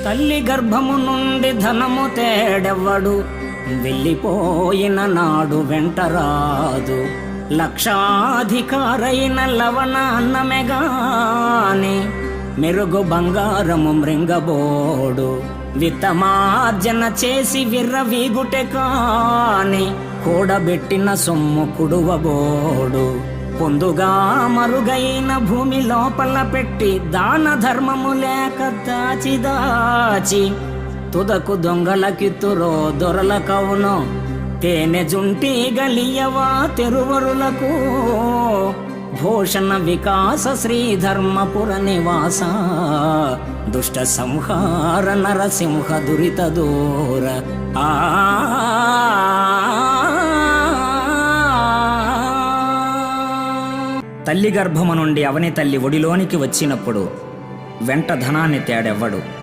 తల్లి గర్భము నుండి ధనము తేడెవ్వడు, వెళ్ళిపోయిన నాడు వెంటరాదు. లక్షాధికారైన లవణ అన్నమెగాని, మెరుగు బంగారము మృంగబోడు. విత్తమార్జన చేసి విర్రవీగుటె కాని, కూడబెట్టిన సొమ్ము కుడువబోడు. పొందుగా మరుగైన భూమి లోపల పెట్టి, దాన ధర్మము లేక దాచి దాచి, తుదకు దొంగలకిత్తురో దొరలకవును. తేనె జుంటి గలియవా తెరువరులకు, భూషణ వికాస శ్రీధర్మపుర నివాస. దుష్ట సంహార నరసింహ దురిత దూర. తల్లి గర్భము నుండి అవని తల్లి ఒడిలోనికి వచ్చినప్పుడు వెంట ధనాన్ని తేడెవ్వడు.